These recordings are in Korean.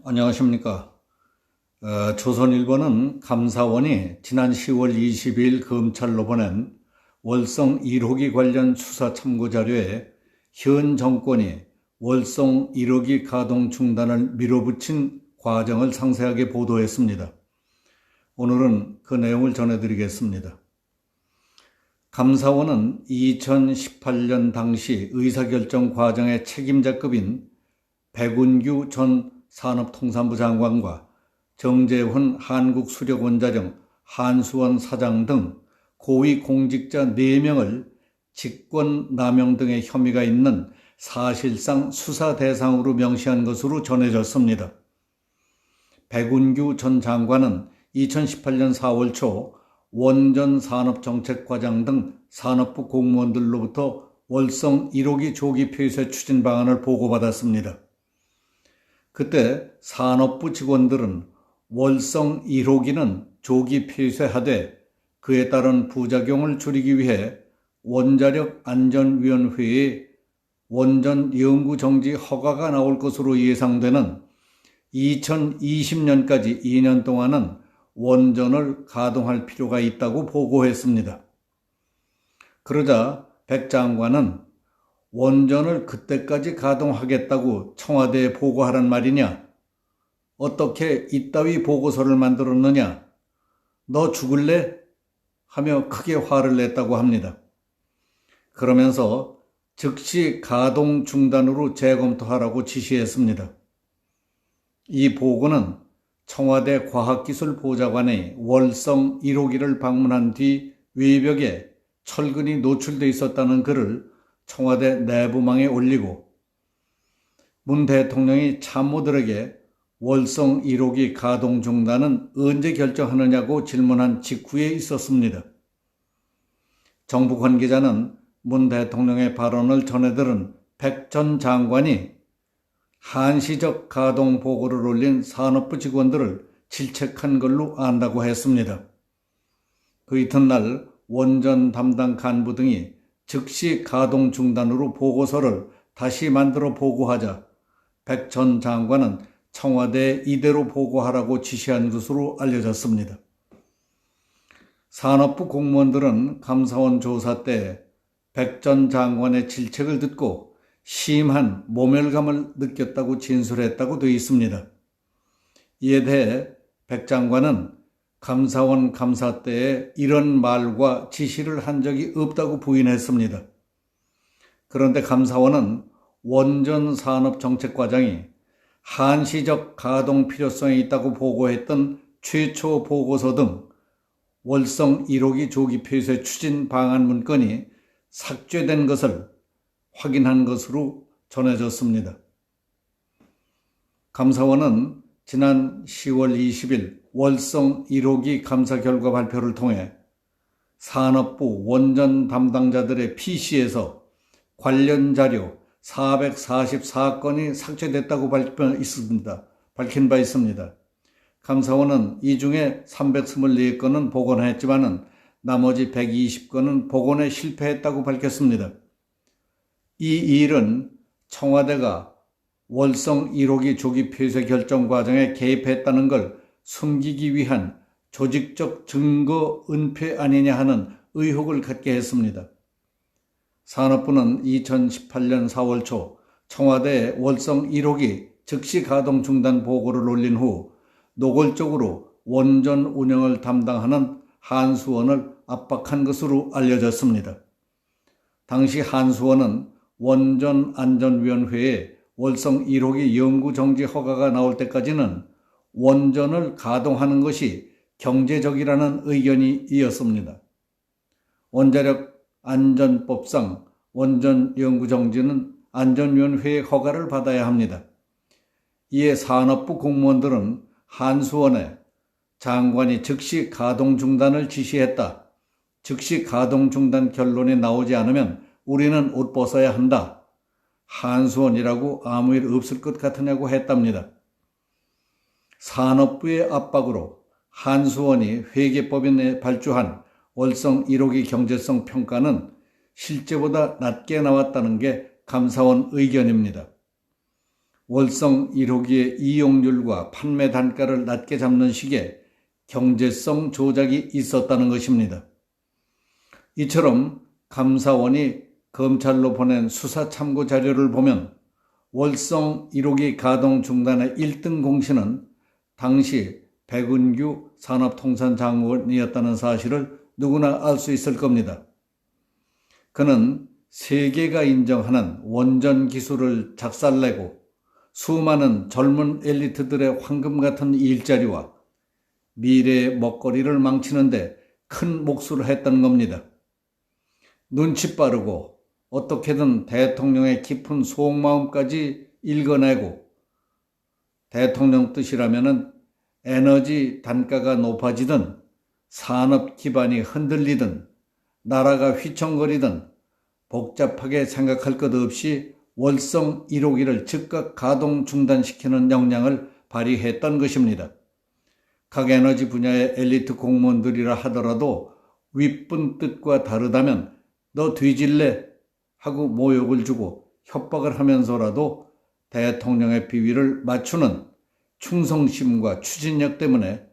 안녕하십니까. 조선일보는 감사원이 지난 10월 22일 검찰로 보낸 월성 1호기 관련 수사 참고 자료에 현 정권이 월성 1호기 가동 중단을 밀어붙인 과정을 상세하게 보도했습니다. 오늘은 그 내용을 전해드리겠습니다. 감사원은 2018년 당시 의사결정 과정의 책임자급인 백운규 전 산업통상부 장관과 정재훈 한국수력원자력 한수원 사장 등 고위공직자 4명을 직권남용 등의 혐의가 있는 사실상 수사 대상으로 명시한 것으로 전해졌습니다. 백운규 전 장관은 2018년 4월 초 원전 산업정책과장 등 산업부 공무원들로부터 월성 1호기 조기 폐쇄 추진 방안을 보고받았습니다. 그때 산업부 직원들은 월성 1호기는 조기 폐쇄하되 그에 따른 부작용을 줄이기 위해 원자력안전위원회의 원전 연구 정지 허가가 나올 것으로 예상되는 2020년까지 2년 동안은 원전을 가동할 필요가 있다고 보고했습니다. 그러자 백 장관은 원전을 그때까지 가동하겠다고 청와대에 보고하란 말이냐? 어떻게 이따위 보고서를 만들었느냐? 너 죽을래? 하며 크게 화를 냈다고 합니다. 그러면서 즉시 가동 중단으로 재검토하라고 지시했습니다. 이 보고는 청와대 과학기술보좌관이 월성 1호기를 방문한 뒤 외벽에 철근이 노출돼 있었다는 글을 청와대 내부망에 올리고 문 대통령이 참모들에게 월성 1호기 가동 중단은 언제 결정하느냐고 질문한 직후에 있었습니다. 정부 관계자는 문 대통령의 발언을 전해들은 백 전 장관이 한시적 가동 보고를 올린 산업부 직원들을 질책한 걸로 안다고 했습니다. 그 이튿날 원전 담당 간부 등이 즉시 가동 중단으로 보고서를 다시 만들어 보고하자 백 전 장관은 청와대에 이대로 보고하라고 지시한 것으로 알려졌습니다. 산업부 공무원들은 감사원 조사 때 백 전 장관의 질책을 듣고 심한 모멸감을 느꼈다고 진술했다고 되어 있습니다. 이에 대해 백 장관은 감사원 감사 때에 이런 말과 지시를 한 적이 없다고 부인했습니다. 그런데 감사원은 원전 산업정책과장이 한시적 가동 필요성이 있다고 보고했던 최초 보고서 등 월성 1호기 조기 폐쇄 추진 방안 문건이 삭제된 것을 확인한 것으로 전해졌습니다. 감사원은 지난 10월 20일 월성 1호기 감사 결과 발표를 통해 산업부 원전 담당자들의 PC에서 관련 자료 444건이 삭제됐다고 밝힌 바 있습니다. 감사원은 이 중에 324건은 복원했지만 나머지 120건은 복원에 실패했다고 밝혔습니다. 이 일은 청와대가 월성 1호기 조기 폐쇄 결정 과정에 개입했다는 걸 숨기기 위한 조직적 증거 은폐 아니냐 하는 의혹을 갖게 했습니다. 산업부는 2018년 4월 초 청와대에 월성 1호기 즉시 가동 중단 보고를 올린 후 노골적으로 원전 운영을 담당하는 한수원을 압박한 것으로 알려졌습니다. 당시 한수원은 원전안전위원회에 월성 1호기 연구정지 허가가 나올 때까지는 원전을 가동하는 것이 경제적이라는 의견이 이었습니다. 원자력안전법상 원전 연구정지는 안전위원회의 허가를 받아야 합니다. 이에 산업부 공무원들은 한수원에 장관이 즉시 가동 중단을 지시했다. 즉시 가동 중단 결론이 나오지 않으면 우리는 옷 벗어야 한다. 한수원이라고 아무 일 없을 것 같으냐고 했답니다. 산업부의 압박으로 한수원이 회계법인에 발주한 월성 1호기 경제성 평가는 실제보다 낮게 나왔다는 게 감사원 의견입니다. 월성 1호기의 이용률과 판매 단가를 낮게 잡는 식의 경제성 조작이 있었다는 것입니다. 이처럼 감사원이 검찰로 보낸 수사 참고 자료를 보면 월성 1호기 가동 중단의 1등 공신은 당시 백운규 산업통상장관이었다는 사실을 누구나 알 수 있을 겁니다. 그는 세계가 인정하는 원전 기술을 작살내고 수많은 젊은 엘리트들의 황금 같은 일자리와 미래의 먹거리를 망치는데 큰 몫을 했던 겁니다. 눈치 빠르고 어떻게든 대통령의 깊은 속마음까지 읽어내고 대통령 뜻이라면은 에너지 단가가 높아지든 산업 기반이 흔들리든 나라가 휘청거리든 복잡하게 생각할 것 없이 월성 1호기를 즉각 가동 중단시키는 역량을 발휘했던 것입니다.核에너지 분야의 엘리트 공무원들이라 하더라도 윗분 뜻과 다르다면 너 뒤질래 하고 모욕을 주고 협박을 하면서라도 대통령의 비위를 맞추는 충성심과 추진력 때문에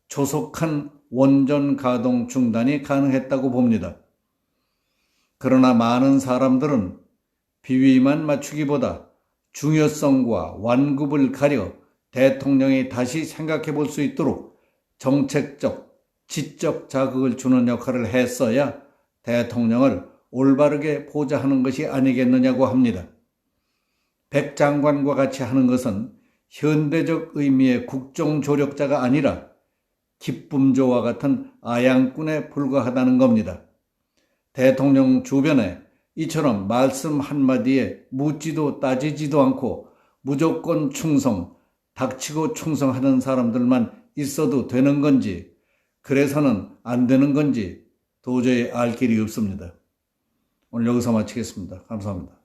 조속한 원전 가동 중단이 가능했다고 봅니다. 그러나 많은 사람들은 비위만 맞추기보다 중요성과 완급을 가려 대통령이 다시 생각해 볼 수 있도록 정책적, 지적 자극을 주는 역할을 했어야 대통령을 올바르게 보좌하는 것이 아니겠느냐고 합니다. 백 장관과 같이 하는 것은 현대적 의미의 국정조력자가 아니라 기쁨조와 같은 아양꾼에 불과하다는 겁니다. 대통령 주변에 이처럼 말씀 한마디에 묻지도 따지지도 않고 무조건 충성, 닥치고 충성하는 사람들만 있어도 되는 건지, 그래서는 안 되는 건지 도저히 알 길이 없습니다. 오늘 여기서 마치겠습니다. 감사합니다.